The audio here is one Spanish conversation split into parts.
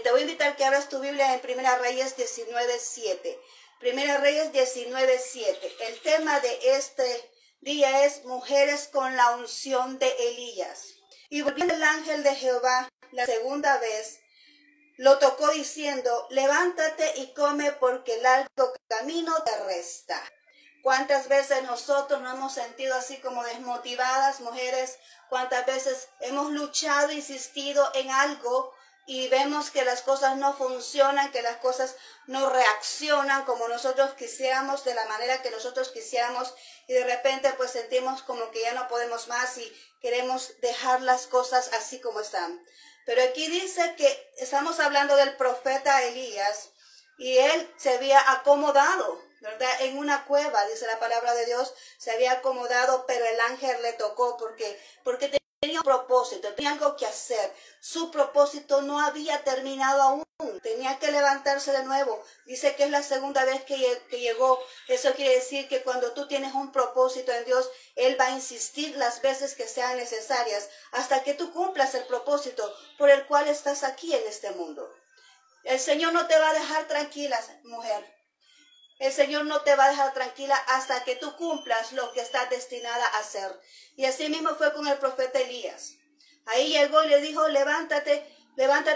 Te voy a invitar que abras tu Biblia en Primera Reyes 19:7. Primera Reyes 19:7. El tema de este día es mujeres con la unción de Elías. Y volviendo el ángel de Jehová la segunda vez, lo tocó diciendo, levántate y come porque el largo camino te resta. ¿Cuántas veces nosotros nos hemos sentido así como desmotivadas, mujeres? ¿Cuántas veces hemos luchado, insistido en algo y vemos que las cosas no funcionan, que las cosas no reaccionan como nosotros quisiéramos, de la manera que nosotros quisiéramos, y de repente pues sentimos como que ya no podemos más y queremos dejar las cosas así como están? Pero aquí dice que estamos hablando del profeta Elías, y él se había acomodado, ¿verdad? En una cueva, dice la palabra de Dios, se había acomodado, pero el ángel le tocó porque tenía un propósito, tenía algo que hacer. Su propósito no había terminado aún, tenía que levantarse de nuevo. Dice que es la segunda vez que llegó. Eso quiere decir que cuando tú tienes un propósito en Dios, Él va a insistir las veces que sean necesarias hasta que tú cumplas el propósito por el cual estás aquí en este mundo. El Señor no te va a dejar tranquila, mujer. El Señor no te va a dejar tranquila hasta que tú cumplas lo que estás destinada a hacer. Y así mismo fue con el profeta Elías. Ahí llegó y le dijo, levántate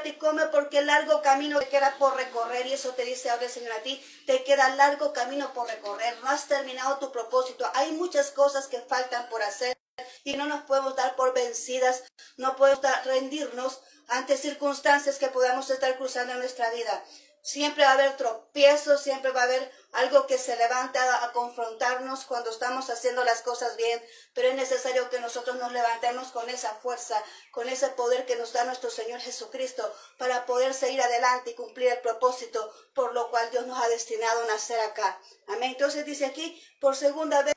y come porque el largo camino te queda por recorrer. Y eso te dice ahora el Señor a ti, te queda largo camino por recorrer. No has terminado tu propósito. Hay muchas cosas que faltan por hacer y no nos podemos dar por vencidas. No podemos rendirnos ante circunstancias que podamos estar cruzando en nuestra vida. Siempre va a haber tropiezos, siempre va a haber algo que se levanta a confrontarnos cuando estamos haciendo las cosas bien, pero es necesario que nosotros nos levantemos con esa fuerza, con ese poder que nos da nuestro Señor Jesucristo para poder seguir adelante y cumplir el propósito por lo cual Dios nos ha destinado a nacer acá. Amén. Entonces dice aquí, por segunda vez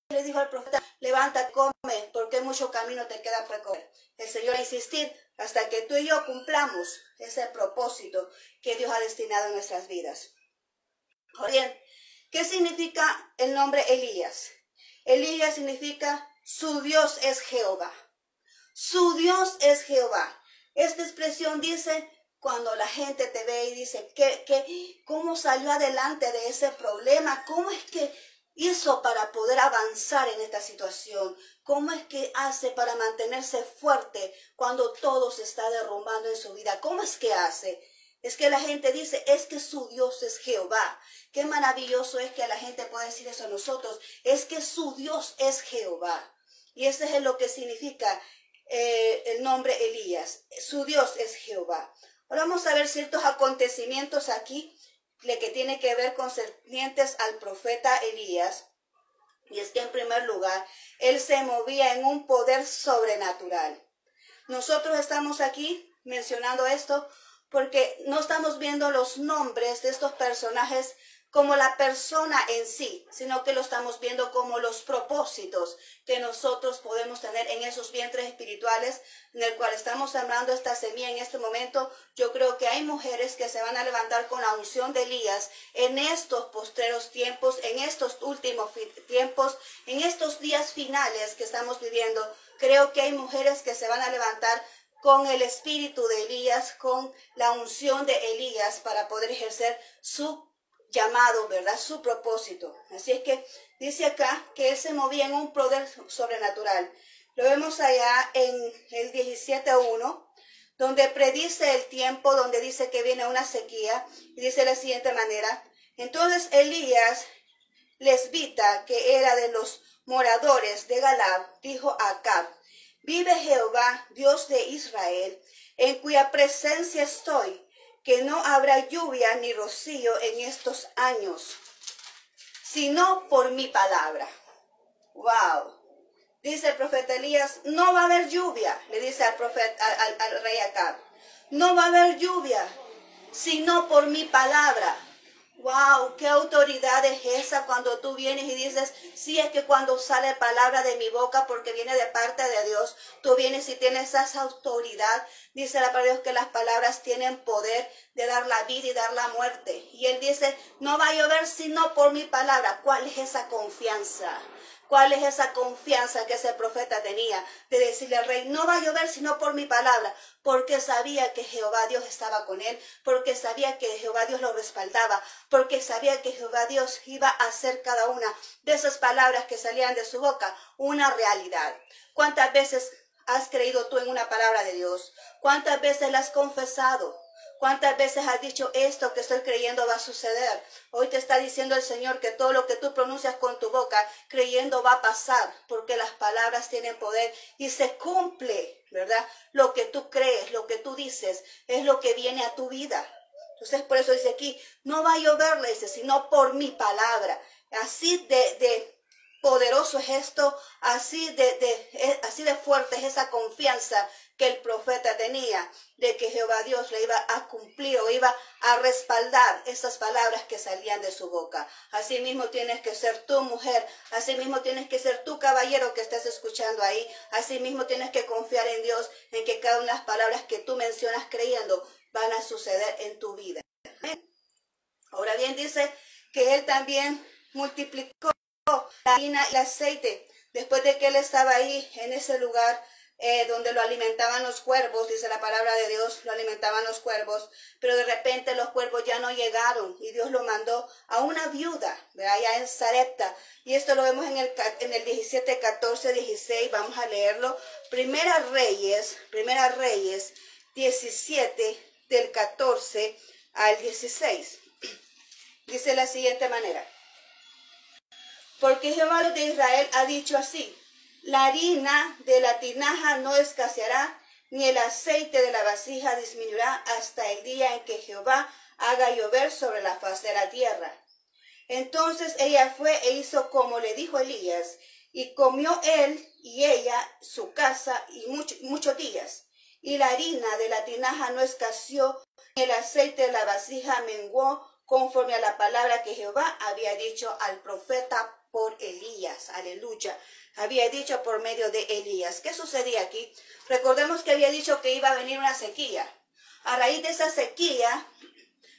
le dijo al profeta, levántate, come, porque mucho camino te queda por recorrer. El Señor va a insistir hasta que tú y yo cumplamos ese propósito que Dios ha destinado en nuestras vidas. Bien, ¿qué significa el nombre Elías? Elías significa su Dios es Jehová. Su Dios es Jehová. Esta expresión dice, cuando la gente te ve y dice, ¿cómo salió adelante de ese problema? ¿Cómo es que hizo para poder avanzar en esta situación? ¿Cómo es que hace para mantenerse fuerte cuando todo se está derrumbando en su vida? ¿Cómo es que hace? Es que la gente dice, es que su Dios es Jehová. Qué maravilloso es que la gente pueda decir eso a nosotros. Es que su Dios es Jehová. Y ese es lo que significa el nombre Elías. Su Dios es Jehová. Ahora vamos a ver ciertos acontecimientos aquí que tiene que ver concernientes al profeta Elías. Y es que en primer lugar, él se movía en un poder sobrenatural. Nosotros estamos aquí mencionando esto porque no estamos viendo los nombres de estos personajes como la persona en sí, sino que lo estamos viendo como los propósitos que nosotros podemos tener en esos vientres espirituales en el cual estamos sembrando esta semilla en este momento. Yo creo que hay mujeres que se van a levantar con la unción de Elías en estos postreros tiempos, en estos últimos tiempos, en estos días finales que estamos viviendo. Creo que hay mujeres que se van a levantar con el espíritu de Elías, con la unción de Elías para poder ejercer su llamado, ¿verdad? Su propósito. Así es que dice acá que él se movía en un poder sobrenatural. Lo vemos allá en el 17:1, donde predice el tiempo, donde dice que viene una sequía, y dice de la siguiente manera, entonces Elías lesbita, que era de los moradores de Galad, dijo a Acab, vive Jehová, Dios de Israel, en cuya presencia estoy, que no habrá lluvia ni rocío en estos años, sino por mi palabra. Wow. Dice el profeta Elías, no va a haber lluvia, le dice al rey Acab. No va a haber lluvia, sino por mi palabra. Wow, qué autoridad es esa cuando tú vienes y dices, sí, es que cuando sale palabra de mi boca porque viene de parte de Dios, tú vienes y tienes esa autoridad. Dice la palabra de Dios que las palabras tienen poder de dar la vida y dar la muerte. Y él dice, no va a llover sino por mi palabra. ¿Cuál es esa confianza? ¿Cuál es esa confianza que ese profeta tenía de decirle al rey, no va a llover sino por mi palabra? Porque sabía que Jehová Dios estaba con él, porque sabía que Jehová Dios lo respaldaba, porque sabía que Jehová Dios iba a hacer cada una de esas palabras que salían de su boca una realidad. ¿Cuántas veces has creído tú en una palabra de Dios? ¿Cuántas veces la has confesado? ¿Cuántas veces has dicho esto que estoy creyendo va a suceder? Hoy te está diciendo el Señor que todo lo que tú pronuncias con tu boca, creyendo va a pasar, porque las palabras tienen poder y se cumple, ¿verdad? Lo que tú crees, lo que tú dices, es lo que viene a tu vida. Entonces, por eso dice aquí, no va a llover, le dice, sino por mi palabra. Así de poderoso es esto, así de fuerte es esa confianza que el profeta tenía de que Jehová Dios le iba a cumplir o iba a respaldar esas palabras que salían de su boca. Así mismo tienes que ser tu mujer, así mismo tienes que ser tu caballero que estás escuchando ahí, así mismo tienes que confiar en Dios, en que cada una de las palabras que tú mencionas creyendo van a suceder en tu vida. Ahora bien, dice que él también multiplicó la harina y el aceite, después de que él estaba ahí en ese lugar donde lo alimentaban los cuervos, dice la palabra de Dios, lo alimentaban los cuervos, pero de repente los cuervos ya no llegaron y Dios lo mandó a una viuda, ¿verdad? Allá en Sarepta, y esto lo vemos en el 17, 14, 16, vamos a leerlo. Primera Reyes 17, del 14 al 16, dice de la siguiente manera. Porque Jehová de Israel ha dicho así, la harina de la tinaja no escaseará, ni el aceite de la vasija disminuirá hasta el día en que Jehová haga llover sobre la faz de la tierra. Entonces ella fue e hizo como le dijo Elías, y comió él y ella, su casa, y muchos días. Y la harina de la tinaja no escaseó, ni el aceite de la vasija menguó, conforme a la palabra que Jehová había dicho al profeta por Elías. Aleluya. Había dicho por medio de Elías. ¿Qué sucedía aquí? Recordemos que había dicho que iba a venir una sequía. A raíz de esa sequía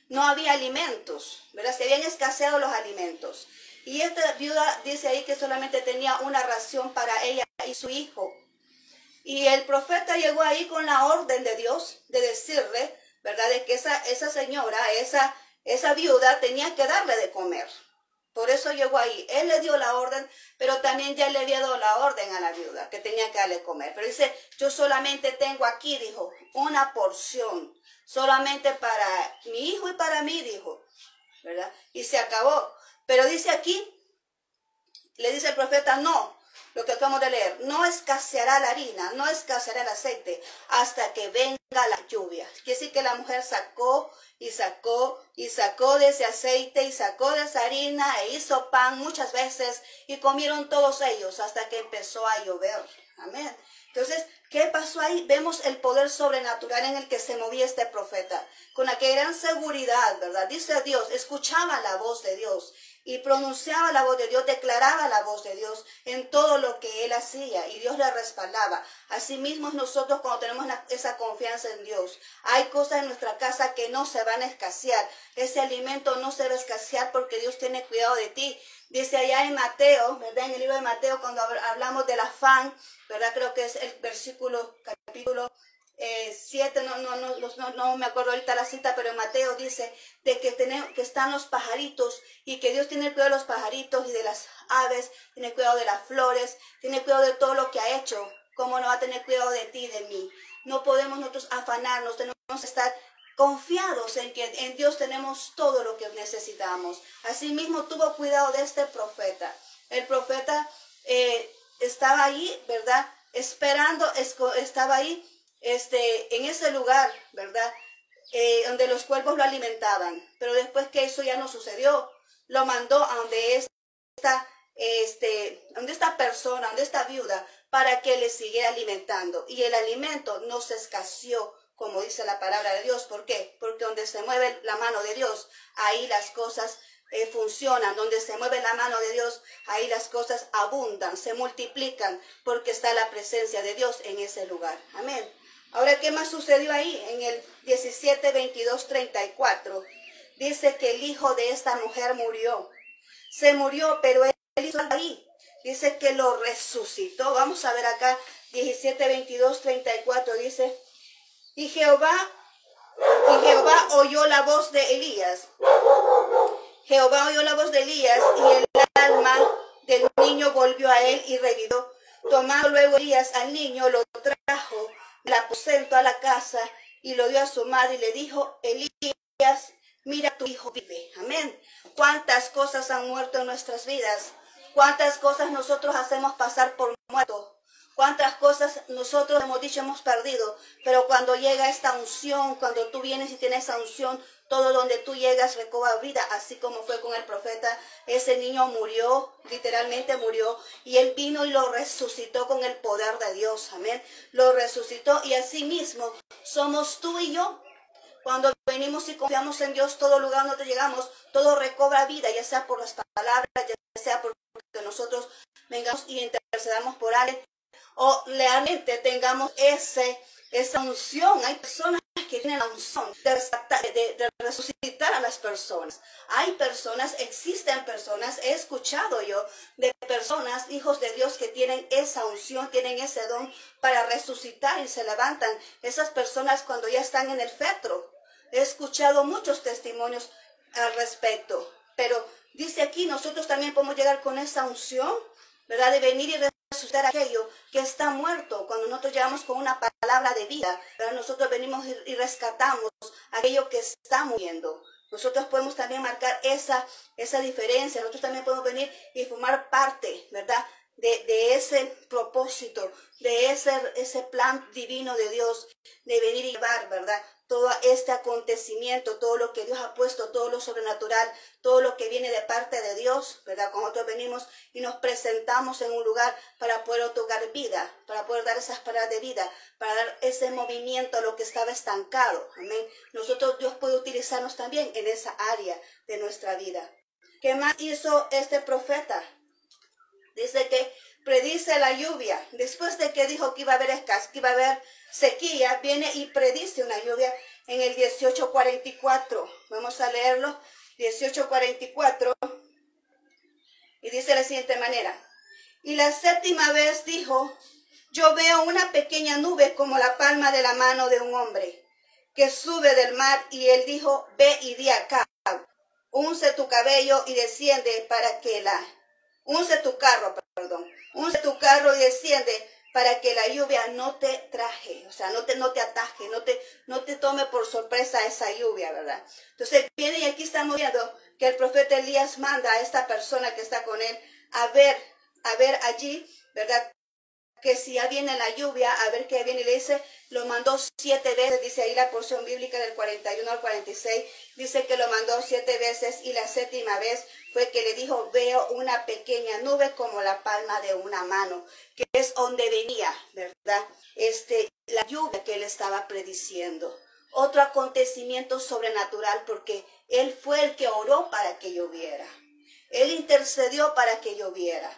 no había alimentos, ¿verdad? Se habían escaseado los alimentos. Y esta viuda dice ahí que solamente tenía una ración para ella y su hijo. Y el profeta llegó ahí con la orden de Dios de decirle, ¿verdad? De que esa señora, esa viuda tenía que darle de comer. Por eso llegó ahí. Él le dio la orden, pero también ya le había dado la orden a la viuda, que tenía que darle comer. Pero dice, yo solamente tengo aquí, dijo, una porción, solamente para mi hijo y para mí, dijo, ¿verdad? Y se acabó. Pero dice aquí, le dice el profeta, no, lo que acabamos de leer, no escaseará la harina, no escaseará el aceite, hasta que venga la lluvia. Quiere decir que la mujer sacó y sacó y sacó de ese aceite y sacó de esa harina e hizo pan muchas veces y comieron todos ellos hasta que empezó a llover. Amén. Entonces, ¿qué pasó ahí? Vemos el poder sobrenatural en el que se movía este profeta, con aquella gran seguridad, ¿verdad? Dice Dios, escuchaba la voz de Dios y pronunciaba la voz de Dios, declaraba la voz de Dios en todo lo que él hacía y Dios le respaldaba. Asimismo nosotros cuando tenemos esa confianza en Dios, hay cosas en nuestra casa que no se van a escasear, ese alimento no se va a escasear porque Dios tiene cuidado de ti. Dice allá en Mateo, ¿verdad? En el libro de Mateo cuando hablamos del afán, ¿verdad? Creo que es el capítulo 7, no me acuerdo ahorita la cita, pero en Mateo dice de que están los pajaritos y que Dios tiene cuidado de los pajaritos y de las aves, tiene cuidado de las flores, tiene cuidado de todo lo que ha hecho. ¿Cómo no va a tener cuidado de ti y de mí? No podemos nosotros afanarnos, tenemos que estar confiados en que en Dios tenemos todo lo que necesitamos. Asimismo tuvo cuidado de este profeta. El profeta estaba ahí, ¿verdad? Esperando, estaba ahí en ese lugar, ¿verdad? Donde los cuervos lo alimentaban. Pero después que eso ya no sucedió, lo mandó a donde esta persona, donde esta viuda, para que le siguiera alimentando. Y el alimento no se escaseó, como dice la palabra de Dios. ¿Por qué? Porque donde se mueve la mano de Dios, ahí las cosas funcionan. Donde se mueve la mano de Dios, ahí las cosas abundan, se multiplican, porque está la presencia de Dios en ese lugar. Amén. Ahora, ¿qué más sucedió ahí? En el 17, 22, 34, dice que el hijo de esta mujer murió. Se murió, pero él hizo ahí. dice que lo resucitó. Vamos a ver acá, 17, 22, 34, dice, y Jehová oyó la voz de Elías. Jehová oyó la voz de Elías, y el alma del niño volvió a él y revivió. Tomando luego Elías al niño, lo trajo del aposento a la casa y lo dio a su madre y le dijo, Elías, mira, tu hijo vive. Amén. Cuántas cosas han muerto en nuestras vidas. Cuántas cosas nosotros hacemos pasar por muerto. Cuántas cosas nosotros hemos dicho hemos perdido. Pero cuando llega esta unción, cuando tú vienes y tienes esa unción, todo donde tú llegas recobra vida, así como fue con el profeta. Ese niño murió, literalmente murió, y él vino y lo resucitó con el poder de Dios. Amén. Lo resucitó, y así mismo somos tú y yo. Cuando venimos y confiamos en Dios, todo lugar donde llegamos, todo recobra vida, ya sea por las palabras, ya sea porque nosotros vengamos y intercedamos por alguien, o realmente tengamos esa unción. Hay personas que tienen la unción de resucitar a las personas. Hay personas, existen personas, he escuchado yo de personas, hijos de Dios, que tienen esa unción, tienen ese don para resucitar y se levantan. Esas personas cuando ya están en el féretro. He escuchado muchos testimonios al respecto, pero dice aquí, nosotros también podemos llegar con esa unción, ¿verdad? De venir y resucitar aquello que está muerto. Cuando nosotros llegamos con una palabra de vida, ¿verdad? Nosotros venimos y rescatamos aquello que está muriendo. Nosotros podemos también marcar esa diferencia. Nosotros también podemos venir y formar parte, ¿verdad? De ese propósito, de ese plan divino de Dios, de venir y llevar, ¿verdad? Todo este acontecimiento, todo lo que Dios ha puesto, todo lo sobrenatural, todo lo que viene de parte de Dios, ¿verdad? Cuando nosotros venimos y nos presentamos en un lugar para poder otorgar vida, para poder dar esas palabras de vida, para dar ese movimiento a lo que estaba estancado. Amén. Nosotros, Dios puede utilizarnos también en esa área de nuestra vida. ¿Qué más hizo este profeta? Dice que predice la lluvia. Después de que dijo que iba a haber escasez, que iba a haber sequía, viene y predice una lluvia en el 18:44. Vamos a leerlo. 18:44. Y dice de la siguiente manera. Y la séptima vez dijo, yo veo una pequeña nube como la palma de la mano de un hombre, que sube del mar. Y él dijo, ve y di acá, unce tu cabello y desciende para que unce tu carro y desciende para que la lluvia no te traje, o sea, no te ataje, no te tome por sorpresa esa lluvia, ¿verdad? Entonces viene y aquí estamos viendo que el profeta Elías manda a esta persona que está con él a ver allí, ¿verdad? Que si ya viene la lluvia, a ver qué viene, y le dice, lo mandó 7 veces, dice ahí la porción bíblica del 41 al 46, dice que lo mandó 7 veces, y la séptima vez fue que le dijo, veo una pequeña nube como la palma de una mano, que es donde venía, ¿verdad? La lluvia que él estaba prediciendo. Otro acontecimiento sobrenatural, porque él fue el que oró para que lloviera. Él intercedió para que lloviera.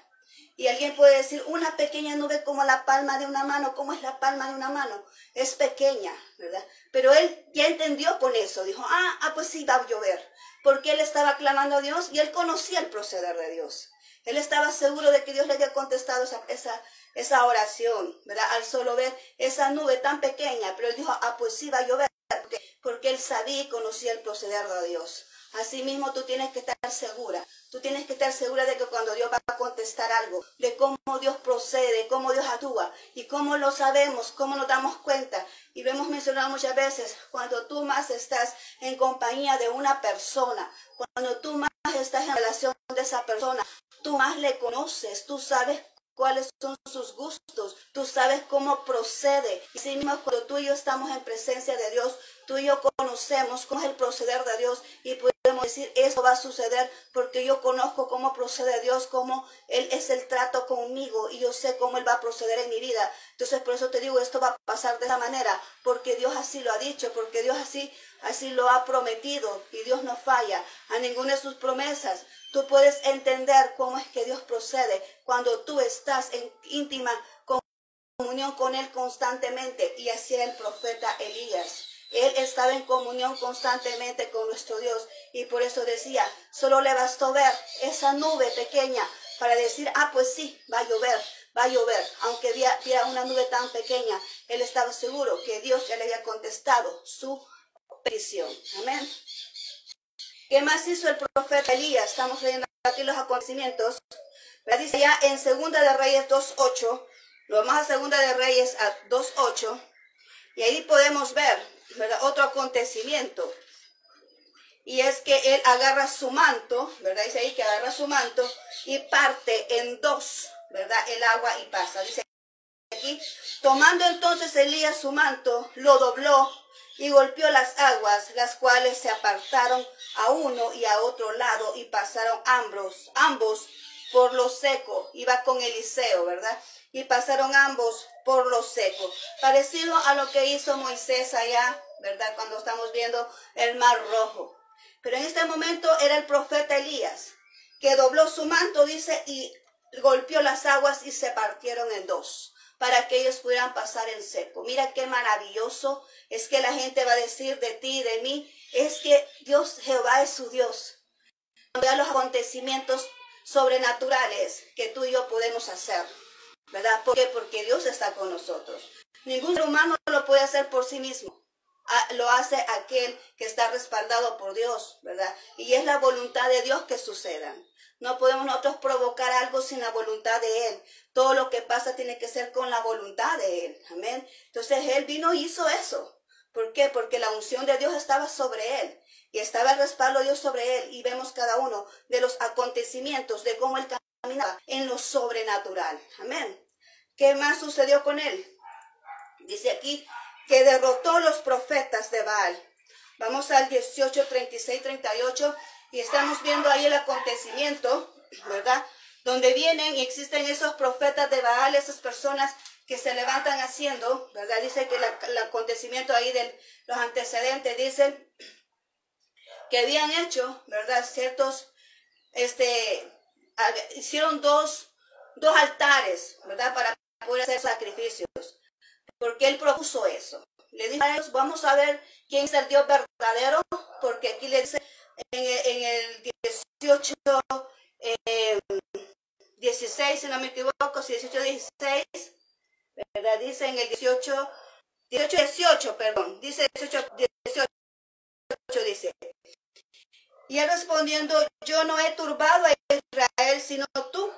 Y alguien puede decir, una pequeña nube como la palma de una mano. ¿Cómo es la palma de una mano? Es pequeña, ¿verdad? Pero él ya entendió con eso. Dijo, pues sí, va a llover. Porque él estaba clamando a Dios y él conocía el proceder de Dios. Él estaba seguro de que Dios le había contestado esa oración, ¿verdad? Al solo ver esa nube tan pequeña. Pero él dijo, pues sí, va a llover. Porque él sabía y conocía el proceder de Dios. Asimismo, tú tienes que estar segura. Tú tienes que estar segura de que cuando Dios va a contestar algo, de cómo Dios procede, cómo Dios actúa, y cómo lo sabemos, cómo nos damos cuenta. Y lo hemos mencionado muchas veces, cuando tú más estás en compañía de una persona, cuando tú más estás en relación de esa persona, tú más le conoces, tú sabes cuáles son sus gustos, tú sabes cómo procede. Y así mismo, cuando tú y yo estamos en presencia de Dios, tú y yo conocemos cómo es el proceder de Dios y podemos decir, esto va a suceder porque yo conozco cómo procede Dios, cómo Él es el trato conmigo y yo sé cómo Él va a proceder en mi vida. Entonces, por eso te digo, esto va a pasar de esa manera, porque Dios así lo ha dicho, porque Dios así lo ha prometido y Dios no falla a ninguna de sus promesas. Tú puedes entender cómo es que Dios procede cuando tú estás en íntima comunión con Él constantemente, y así era el profeta Elías. Él estaba en comunión constantemente con nuestro Dios y por eso decía, solo le bastó ver esa nube pequeña para decir, pues sí, va a llover, va a llover. Aunque viera una nube tan pequeña, él estaba seguro que Dios ya le había contestado su petición. Amén. ¿Qué más hizo el profeta Elías? Estamos leyendo aquí los acontecimientos. Dice ya en Segunda de Reyes 2:8, lo vamos a Segunda de Reyes 2:8, y ahí podemos ver, ¿verdad?, otro acontecimiento. Y es que él agarra su manto, ¿verdad? Dice ahí que agarra su manto y parte en dos, ¿verdad?, el agua y pasa. Dice aquí, tomando entonces Elías su manto, lo dobló y golpeó las aguas, las cuales se apartaron a uno y a otro lado y pasaron ambos por lo seco. Iba con Eliseo, ¿verdad? Y pasaron ambos por lo seco. Parecido a lo que hizo Moisés allá, ¿verdad?, cuando estamos viendo el Mar Rojo. Pero en este momento era el profeta Elías, que dobló su manto, dice, y golpeó las aguas y se partieron en dos, para que ellos pudieran pasar en seco. Mira qué maravilloso es que la gente va a decir de ti y de mí, es que Dios, Jehová es su Dios. Vea los acontecimientos sobrenaturales que tú y yo podemos hacer, ¿verdad? ¿Por qué? Porque Dios está con nosotros. Ningún ser humano lo puede hacer por sí mismo. Lo hace aquel que está respaldado por Dios, ¿verdad? Y es la voluntad de Dios que suceda. No podemos nosotros provocar algo sin la voluntad de Él. Todo lo que pasa tiene que ser con la voluntad de Él. Amén. Entonces Él vino y hizo eso. ¿Por qué? Porque la unción de Dios estaba sobre Él. Y estaba el respaldo de Dios sobre Él. Y vemos cada uno de los acontecimientos, de cómo Él caminaba en lo sobrenatural. Amén. ¿Qué más sucedió con Él? Dice aquí que derrotó los profetas de Baal. Vamos al 18, 36, 38 y estamos viendo ahí el acontecimiento, ¿verdad? Donde vienen y existen esos profetas de Baal, esas personas que se levantan haciendo, ¿verdad? Dice que el acontecimiento ahí de los antecedentes, dice que habían hecho, ¿verdad?, ciertos, hicieron dos altares, ¿verdad?, para poder hacer sacrificios. Porque él propuso eso. Le dijo a ellos, vamos a ver quién es el Dios verdadero, porque aquí le dice en el 18, 16, si no me equivoco, 18, 16, ¿verdad? Dice en el 18, perdón, dice 18, dice. Y él respondiendo, yo no he turbado a Israel, sino tú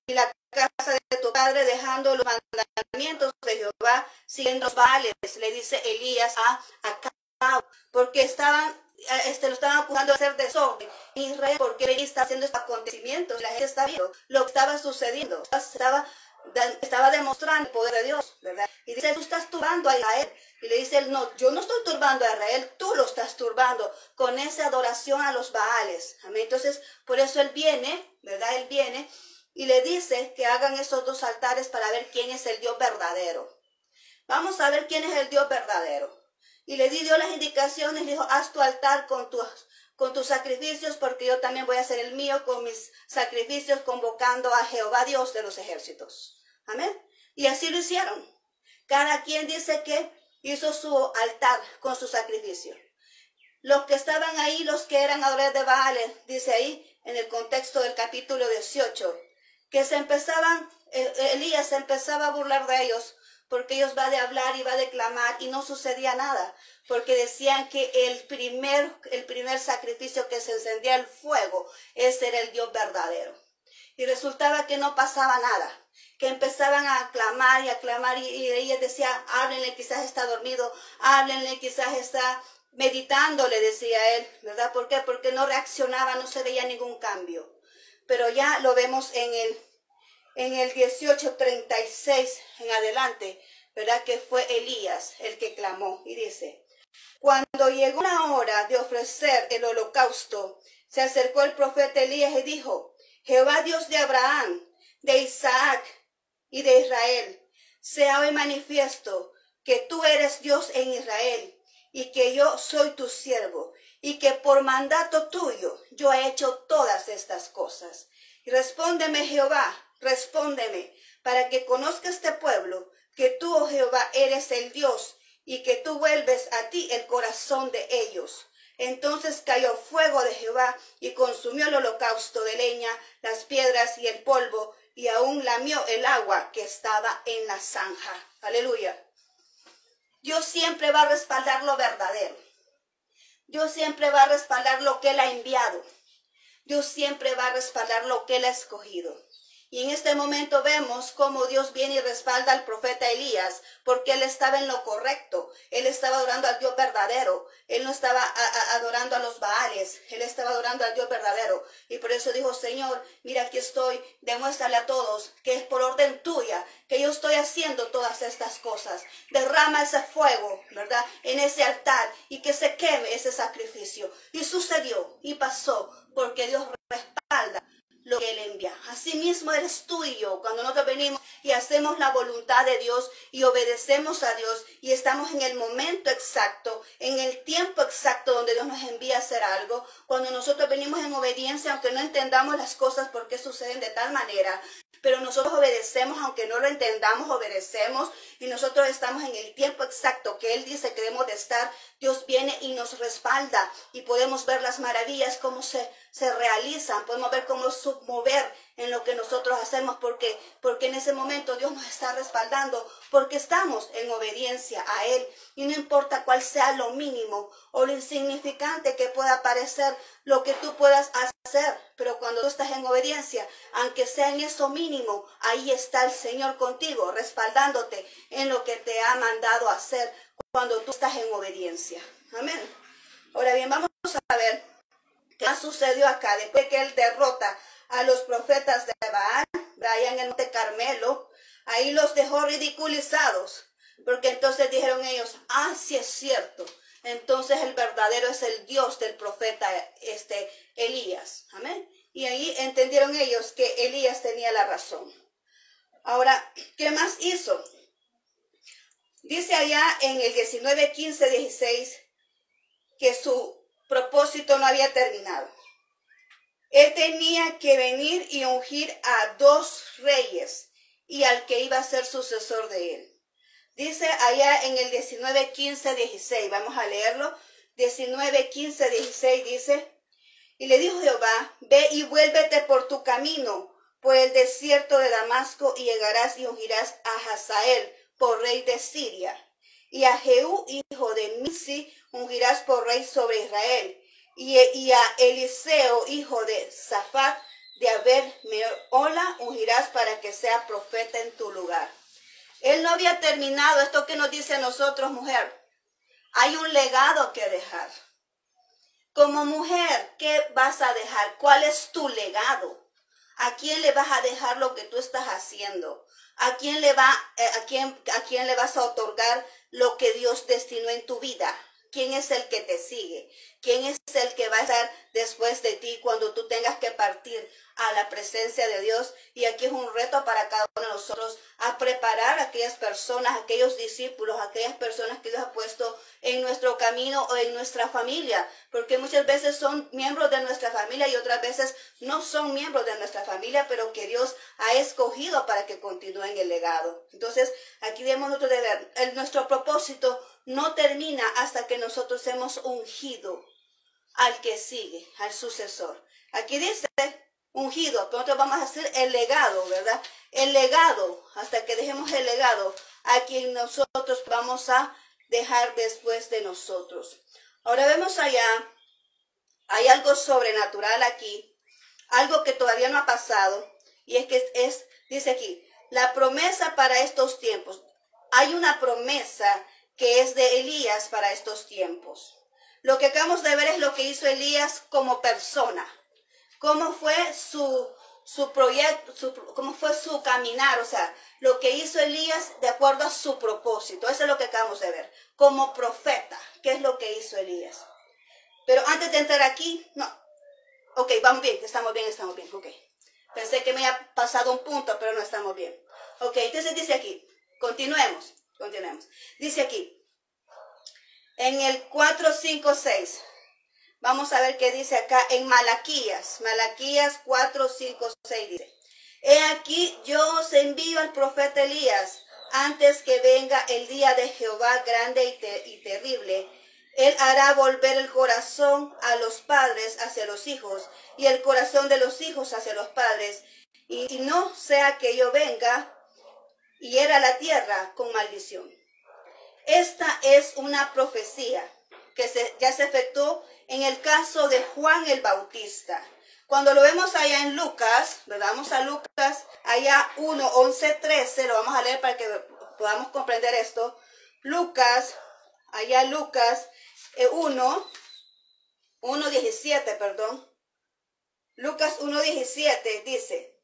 y la casa de tu padre, dejando los mandamientos de Jehová, siguiendo los Baales, le dice Elías a Acab, porque lo estaban acusando de hacer desorden en Israel, porque él está haciendo estos acontecimientos, la gente está viendo lo que estaba sucediendo, estaba demostrando el poder de Dios, ¿verdad? Y dice, tú estás turbando a Israel. Y le dice él, no, yo no estoy turbando a Israel, tú lo estás turbando con esa adoración a los Baales. Amén. Entonces, por eso él viene, ¿verdad? Él viene y le dice que hagan esos dos altares para ver quién es el Dios verdadero. Vamos a ver quién es el Dios verdadero. Y le dio las indicaciones, le dijo, haz tu altar con tus sacrificios, porque yo también voy a hacer el mío con mis sacrificios, convocando a Jehová Dios de los ejércitos. Amén. Y así lo hicieron. Cada quien dice que hizo su altar con su sacrificio. Los que estaban ahí, los que eran adoradores de Baal, dice ahí en el contexto del capítulo 18, que Elías se empezaba a burlar de ellos, porque ellos va de hablar y va de clamar y no sucedía nada, porque decían que el primer sacrificio que se encendía el fuego, ese era el Dios verdadero. Y resultaba que no pasaba nada, que empezaban a clamar y ella decía, háblenle, quizás está dormido, háblenle, quizás está meditando, le decía él, ¿verdad? ¿Por qué? Porque no reaccionaba, no se veía ningún cambio. Pero ya lo vemos en el 18:36 en adelante, ¿verdad? Que fue Elías el que clamó y dice, cuando llegó la hora de ofrecer el holocausto, se acercó el profeta Elías y dijo, Jehová Dios de Abraham, de Isaac y de Israel, sea hoy manifiesto que tú eres Dios en Israel y que yo soy tu siervo y que por mandato tuyo yo he hecho todas estas cosas. Y respóndeme, Jehová, respóndeme, para que conozca este pueblo que tú, oh Jehová, eres el Dios y que tú vuelves a ti el corazón de ellos. Entonces cayó fuego de Jehová y consumió el holocausto de leña, las piedras y el polvo, y aún lamió el agua que estaba en la zanja. Aleluya. Dios siempre va a respaldar lo verdadero. Dios siempre va a respaldar lo que Él ha enviado. Dios siempre va a respaldar lo que Él ha escogido. Y en este momento vemos cómo Dios viene y respalda al profeta Elías, porque él estaba en lo correcto. Él estaba adorando al Dios verdadero. Él no estaba adorando a los Baales. Él estaba adorando al Dios verdadero. Y por eso dijo, Señor, mira, aquí estoy. Demuéstrale a todos que es por orden tuya que yo estoy haciendo todas estas cosas. Derrama ese fuego, ¿verdad?, en ese altar y que se queme ese sacrificio. Y sucedió y pasó porque Dios respalda lo que Él envía. Asimismo eres tú y yo, cuando nosotros venimos y hacemos la voluntad de Dios y obedecemos a Dios y estamos en el momento exacto, en el tiempo exacto donde Dios nos envía a hacer algo, cuando nosotros venimos en obediencia, aunque no entendamos las cosas por qué suceden de tal manera, pero nosotros obedecemos, aunque no lo entendamos, obedecemos y nosotros estamos en el tiempo exacto que Él dice que debemos de estar. Dios viene y nos respalda y podemos ver las maravillas, cómo se realizan, podemos ver cómo submover en lo que nosotros hacemos, porque en ese momento Dios nos está respaldando, porque estamos en obediencia a Él, y no importa cuál sea lo mínimo o lo insignificante que pueda parecer lo que tú puedas hacer, pero cuando tú estás en obediencia, aunque sea en eso mínimo, ahí está el Señor contigo, respaldándote en lo que te ha mandado hacer cuando tú estás en obediencia. Amén. Ahora bien, vamos a ver qué sucedió acá después que Él derrota a los profetas de Baal, allá en el Monte Carmelo. Ahí los dejó ridiculizados, porque entonces dijeron ellos, sí es cierto, entonces el verdadero es el Dios del profeta Elías. Amén. Y ahí entendieron ellos que Elías tenía la razón. Ahora, ¿qué más hizo? Dice allá en el 19, 15, 16 que su propósito no había terminado. Él tenía que venir y ungir a 2 reyes y al que iba a ser sucesor de él. Dice allá en el 19, 15, 16, vamos a leerlo. 19, 15, 16 dice, y le dijo Jehová, ve y vuélvete por tu camino por el desierto de Damasco y llegarás y ungirás a Hazael por rey de Siria. Y a Jehú, hijo de Nimsi, ungirás por rey sobre Israel. Y a Eliseo, hijo de Safat, de Abel-Mehola, ungirás para que sea profeta en tu lugar. Él no había terminado esto que nos dice a nosotros, mujer. Hay un legado que dejar. Como mujer, ¿qué vas a dejar? ¿Cuál es tu legado? ¿A quién le vas a dejar lo que tú estás haciendo? ¿A quién le vas a otorgar lo que Dios destinó en tu vida? ¿Quién es el que te sigue? ¿Quién es el que va a estar después de ti cuando tú tengas que partir a la presencia de Dios? Y aquí es un reto para cada uno de nosotros a preparar a aquellas personas, aquellos discípulos, aquellas personas que Dios ha puesto en nuestro camino o en nuestra familia, porque muchas veces son miembros de nuestra familia y otras veces no son miembros de nuestra familia, pero que Dios ha escogido para que continúen el legado. Entonces, aquí debemos nosotros de ver, nuestro propósito no termina hasta que nosotros hemos ungido al que sigue, al sucesor. Aquí dice ungido, pero nosotros vamos a hacer el legado, ¿verdad? El legado, hasta que dejemos el legado a quien nosotros vamos a dejar después de nosotros. Ahora vemos allá, hay algo sobrenatural aquí, algo que todavía no ha pasado, y es que dice aquí, la promesa para estos tiempos. Hay una promesa que es de Elías para estos tiempos. Lo que acabamos de ver es lo que hizo Elías como persona. Cómo fue su proyecto, cómo fue su caminar, o sea, lo que hizo Elías de acuerdo a su propósito. Eso es lo que acabamos de ver. Como profeta, ¿qué es lo que hizo Elías? Pero antes de entrar aquí, no. Ok, vamos bien, estamos bien, ok. Pensé que me había pasado un punto, pero no estamos bien. Ok, entonces dice aquí, continuemos. Dice aquí, en el 4, 5, 6, vamos a ver qué dice acá en Malaquías 4, 5, 6 dice, he aquí yo os envío al profeta Elías antes que venga el día de Jehová grande y terrible, Él hará volver el corazón a los padres hacia los hijos y el corazón de los hijos hacia los padres. Y no sea que yo venga y hiera la tierra con maldición. Esta es una profecía que ya se efectuó en el caso de Juan el Bautista. Cuando lo vemos allá en Lucas, ¿verdad? Vamos a Lucas, allá 1, 11, 13, lo vamos a leer para que podamos comprender esto. Lucas, allá Lucas 1:17, perdón. Lucas 1:17 dice,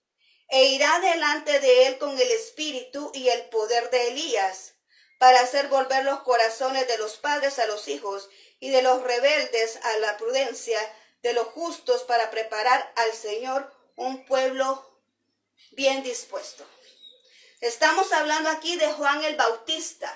e irá delante de él con el espíritu y el poder de Elías, para hacer volver los corazones de los padres a los hijos y de los rebeldes a la prudencia, de los justos para preparar al Señor un pueblo bien dispuesto. Estamos hablando aquí de Juan el Bautista.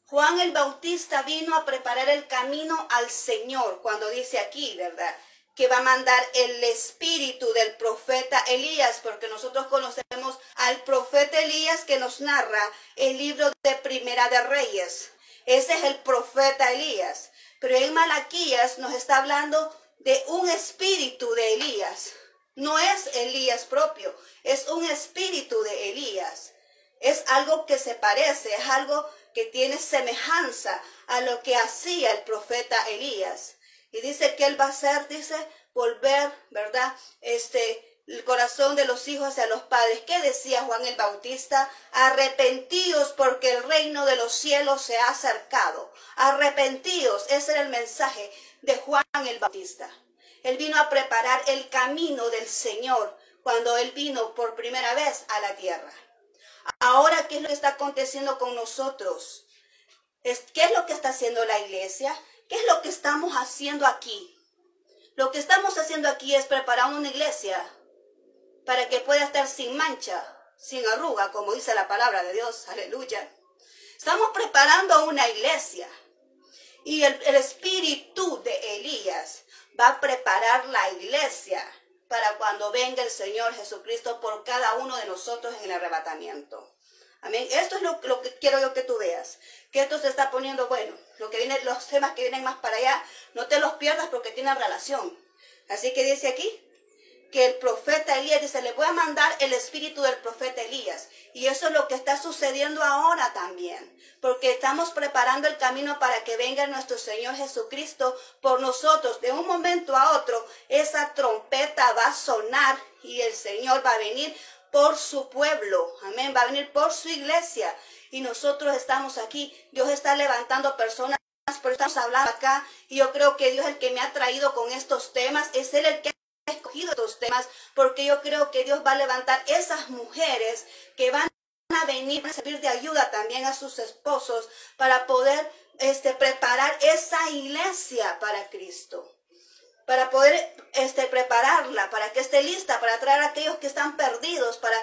Juan el Bautista vino a preparar el camino al Señor, cuando dice aquí, ¿verdad?, que va a mandar el espíritu del profeta Elías, porque nosotros conocemos al profeta Elías que nos narra el libro de Primera de Reyes. Ese es el profeta Elías. Pero en Malaquías nos está hablando de un espíritu de Elías. No es Elías propio, es un espíritu de Elías. Es algo que se parece, es algo que tiene semejanza a lo que hacía el profeta Elías. Y dice que él va a hacer, dice, volver, ¿verdad?, el corazón de los hijos hacia los padres. ¿Qué decía Juan el Bautista? Arrepentíos porque el reino de los cielos se ha acercado. Arrepentíos, ese era el mensaje de Juan el Bautista. Él vino a preparar el camino del Señor cuando él vino por primera vez a la tierra. Ahora, ¿qué es lo que está aconteciendo con nosotros? ¿Qué es lo que está haciendo la iglesia? ¿Qué es lo que estamos haciendo aquí? Lo que estamos haciendo aquí es preparar una iglesia para que pueda estar sin mancha, sin arruga, como dice la palabra de Dios. Aleluya. Estamos preparando una iglesia. Y el espíritu de Elías va a preparar la iglesia para cuando venga el Señor Jesucristo por cada uno de nosotros en el arrebatamiento. Amén. Esto es lo que quiero yo que tú veas. Que esto se está poniendo bueno. Los temas que vienen más para allá, no te los pierdas porque tienen relación. Así que dice aquí que el profeta Elías dice, le voy a mandar el espíritu del profeta Elías. Y eso es lo que está sucediendo ahora también. Porque estamos preparando el camino para que venga nuestro Señor Jesucristo por nosotros. De un momento a otro, esa trompeta va a sonar y el Señor va a venir por su pueblo, amén, va a venir por su iglesia, y nosotros estamos aquí. Dios está levantando personas, pero estamos hablando acá, y yo creo que Dios es el que me ha traído con estos temas, es Él el que ha escogido estos temas, porque yo creo que Dios va a levantar esas mujeres que van a venir a servir de ayuda también a sus esposos, para poder preparar esa iglesia para Cristo. Para poder prepararla, para que esté lista, para traer a aquellos que están perdidos, para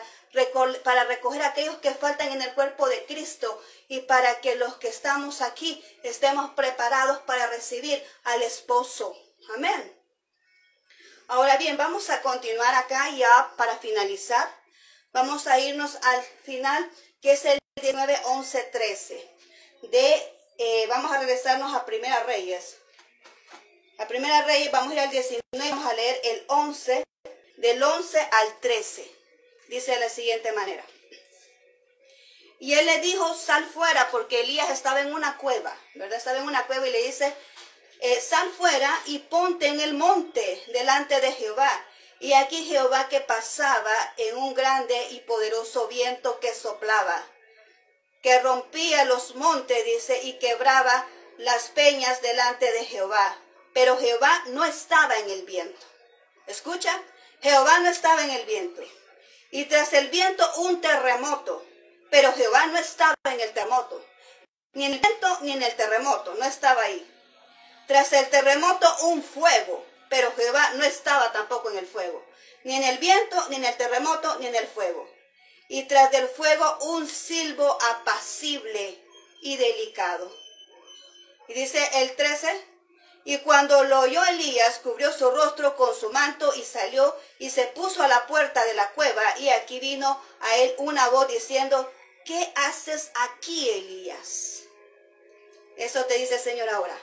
recoger a aquellos que faltan en el cuerpo de Cristo, y para que los que estamos aquí estemos preparados para recibir al esposo. Amén. Ahora bien, vamos a continuar acá ya para finalizar. Vamos a irnos al final, que es el 19, 11, 13. Vamos a regresarnos a Primera Reyes. La Primera Reyes, vamos a ir al 19, vamos a leer el 11, del 11 al 13. Dice de la siguiente manera. Y él le dijo, sal fuera, porque Elías estaba en una cueva, ¿verdad? Estaba en una cueva y le dice, sal fuera y ponte en el monte delante de Jehová. Y aquí Jehová que pasaba en un grande y poderoso viento que soplaba, que rompía los montes, dice, y quebraba las peñas delante de Jehová. Pero Jehová no estaba en el viento. ¿Escucha? Jehová no estaba en el viento. Y tras el viento un terremoto. Pero Jehová no estaba en el terremoto. Ni en el viento ni en el terremoto. No estaba ahí. Tras el terremoto un fuego. Pero Jehová no estaba tampoco en el fuego. Ni en el viento, ni en el terremoto, ni en el fuego. Y tras del fuego un silbo apacible y delicado. Y dice el 13. Y cuando lo oyó Elías, cubrió su rostro con su manto y salió y se puso a la puerta de la cueva. Y aquí vino a él una voz diciendo, ¿qué haces aquí, Elías? Eso te dice el Señor ahora.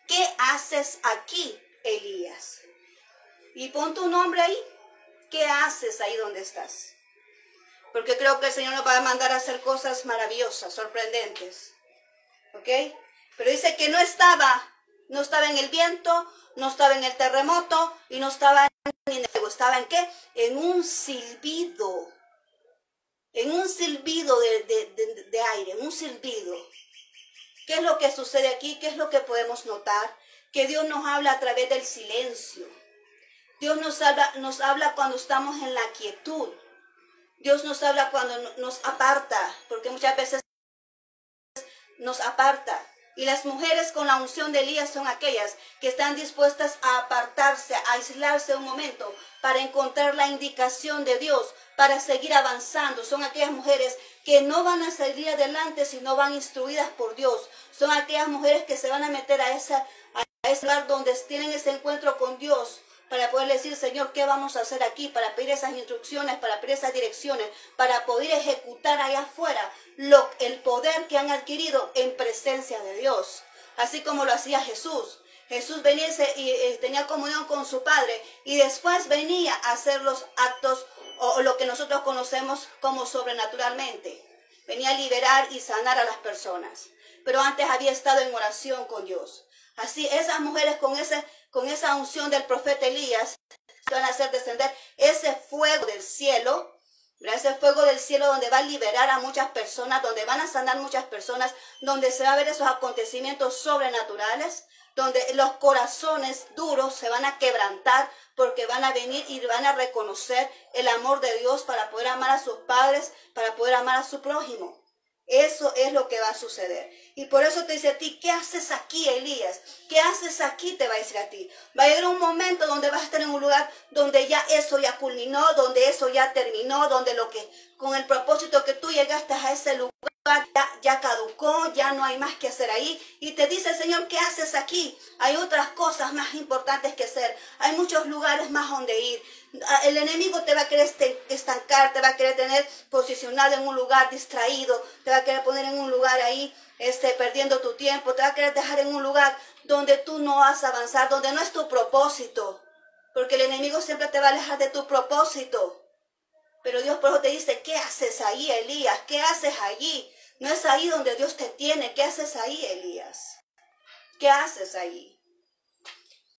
¿Qué haces aquí, Elías? Y pon tu nombre ahí. ¿Qué haces ahí donde estás? Porque creo que el Señor nos va a mandar a hacer cosas maravillosas, sorprendentes. ¿Ok? Pero dice que no estaba en el viento, no estaba en el terremoto y no estaba en el fuego. ¿Estaba en qué? En un silbido. En un silbido de aire, en un silbido. ¿Qué es lo que sucede aquí? ¿Qué es lo que podemos notar? Que Dios nos habla a través del silencio. Dios nos habla cuando estamos en la quietud. Dios nos habla cuando nos aparta, porque muchas veces nos aparta. Y las mujeres con la unción de Elías son aquellas que están dispuestas a apartarse, a aislarse un momento para encontrar la indicación de Dios, para seguir avanzando. Son aquellas mujeres que no van a salir adelante si no van instruidas por Dios. Son aquellas mujeres que se van a meter a ese lugar donde tienen ese encuentro con Dios, para poder decir, Señor, ¿qué vamos a hacer aquí? Para pedir esas instrucciones, para pedir esas direcciones, para poder ejecutar allá afuera el poder que han adquirido en presencia de Dios. Así como lo hacía Jesús. Jesús venía y tenía comunión con su Padre y después venía a hacer los actos o lo que nosotros conocemos como sobrenaturalmente. Venía a liberar y sanar a las personas. Pero antes había estado en oración con Dios. Así, esas mujeres con esa unción del profeta Elías van a hacer descender ese fuego del cielo, ese fuego del cielo donde va a liberar a muchas personas, donde van a sanar muchas personas, donde se va a ver esos acontecimientos sobrenaturales, donde los corazones duros se van a quebrantar porque van a venir y van a reconocer el amor de Dios para poder amar a sus padres, para poder amar a su prójimo. Eso es lo que va a suceder. Y por eso te dice a ti, ¿qué haces aquí, Elías? ¿Qué haces aquí? Te va a decir a ti. Va a llegar un momento donde vas a estar en un lugar donde ya eso ya culminó, donde eso ya terminó, donde con el propósito que tú llegaste a ese lugar, ya caducó, ya no hay más que hacer ahí. Y te dice el Señor, ¿qué haces aquí? Hay otras cosas más importantes que hacer. Hay muchos lugares más donde ir. El enemigo te va a querer estancar, te va a querer tener posicionado en un lugar distraído, te va a querer poner en un lugar ahí, perdiendo tu tiempo, te va a querer dejar en un lugar donde tú no vas a avanzar, donde no es tu propósito. Porque el enemigo siempre te va a alejar de tu propósito. Pero Dios por eso te dice, ¿qué haces ahí, Elías? ¿Qué haces allí? No es ahí donde Dios te tiene. ¿Qué haces ahí, Elías? ¿Qué haces ahí?